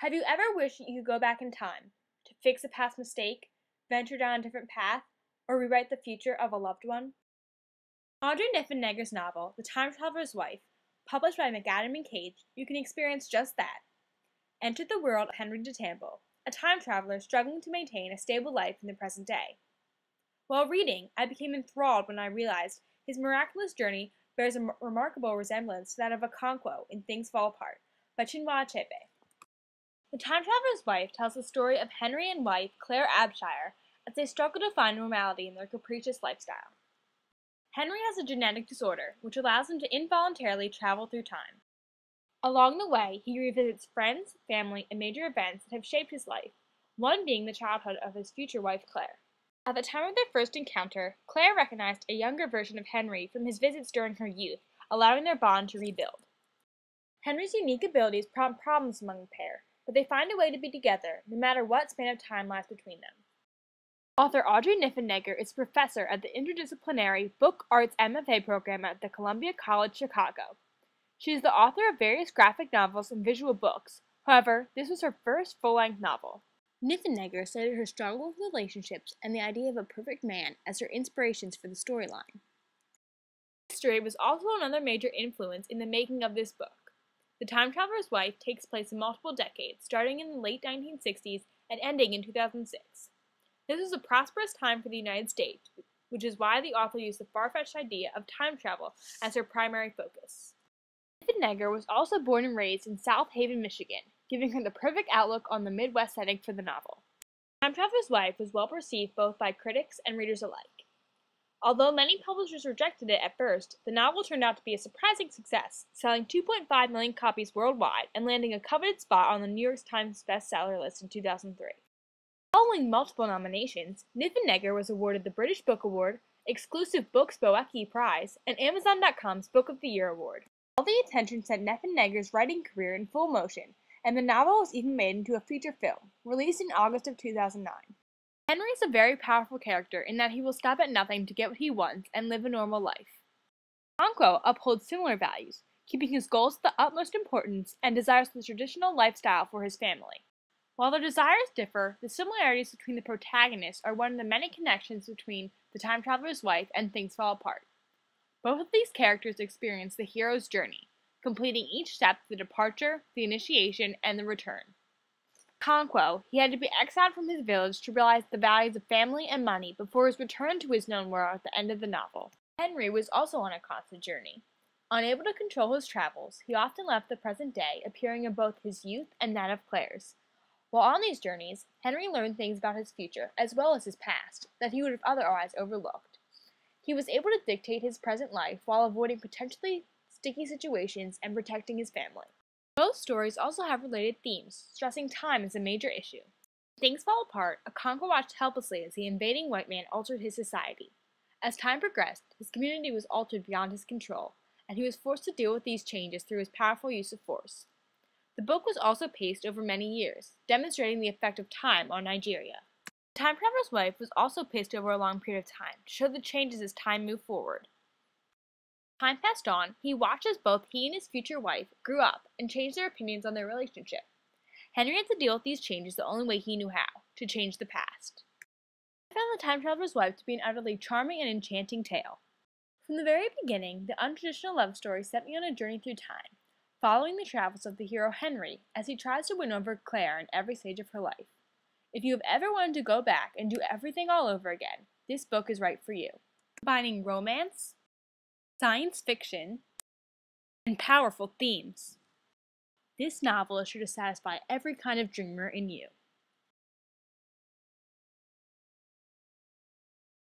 Have you ever wished you could go back in time to fix a past mistake, venture down a different path, or rewrite the future of a loved one? Audrey Niffenegger's novel, The Time Traveler's Wife, published by McAdam and Cage, you can experience just that. Enter the world of Henry de Tamble, a time traveler struggling to maintain a stable life in the present day. While reading, I became enthralled when I realized his miraculous journey bears a remarkable resemblance to that of Okonkwo in Things Fall Apart by Chinua Achebe. The Time Traveler's Wife tells the story of Henry and wife Claire Abshire as they struggle to find normality in their capricious lifestyle. Henry has a genetic disorder which allows him to involuntarily travel through time. Along the way, he revisits friends, family, and major events that have shaped his life, one being the childhood of his future wife Claire. At the time of their first encounter, Claire recognized a younger version of Henry from his visits during her youth, allowing their bond to rebuild. Henry's unique abilities prompt problems among the pair, but they find a way to be together, no matter what span of time lies between them. Author Audrey Niffenegger is a professor at the Interdisciplinary Book Arts MFA program at the Columbia College Chicago. She is the author of various graphic novels and visual books. However, this was her first full-length novel. Niffenegger cited her struggle with relationships and the idea of a perfect man as her inspirations for the storyline. History was also another major influence in the making of this book. The Time Traveler's Wife takes place in multiple decades, starting in the late 1960s and ending in 2006. This was a prosperous time for the United States, which is why the author used the far-fetched idea of time travel as her primary focus. Niffenegger was also born and raised in South Haven, Michigan, giving her the perfect outlook on the Midwest setting for the novel. Time Traveler's Wife was well received both by critics and readers alike. Although many publishers rejected it at first, the novel turned out to be a surprising success, selling 2.5 million copies worldwide and landing a coveted spot on the New York Times bestseller list in 2003. Following multiple nominations, Niffenegger was awarded the British Book Award, exclusive Books Boeki Prize, and Amazon.com's Book of the Year Award. All the attention set Niffenegger's writing career in full motion, and the novel was even made into a feature film, released in August of 2009. Henry is a very powerful character in that he will stop at nothing to get what he wants and live a normal life. Okonkwo upholds similar values, keeping his goals the utmost importance and desires the traditional lifestyle for his family. While their desires differ, the similarities between the protagonists are one of the many connections between The Time Traveler's Wife and Things Fall Apart. Both of these characters experience the hero's journey, completing each step the departure, the initiation, and the return. Okonkwo, he had to be exiled from his village to realize the values of family and money before his return to his known world at the end of the novel. Henry was also on a constant journey. Unable to control his travels, he often left the present day, appearing in both his youth and that of Claire's. While on these journeys, Henry learned things about his future, as well as his past, that he would have otherwise overlooked. He was able to dictate his present life while avoiding potentially sticky situations and protecting his family. Both stories also have related themes, stressing time as a major issue. Things Fall Apart, Okonkwo watched helplessly as the invading white man altered his society. As time progressed, his community was altered beyond his control, and he was forced to deal with these changes through his powerful use of force. The book was also paced over many years, demonstrating the effect of time on Nigeria. The Time Traveler's Wife was also paced over a long period of time to show the changes as time moved forward. Time passed on, he watched as both he and his future wife grew up and changed their opinions on their relationship. Henry had to deal with these changes the only way he knew how, to change the past. I found The Time Traveler's Wife to be an utterly charming and enchanting tale. From the very beginning, the untraditional love story set me on a journey through time, following the travels of the hero Henry as he tries to win over Claire in every stage of her life. If you have ever wanted to go back and do everything all over again, this book is right for you. Combining romance, science fiction, and powerful themes. This novel is sure to satisfy every kind of dreamer in you.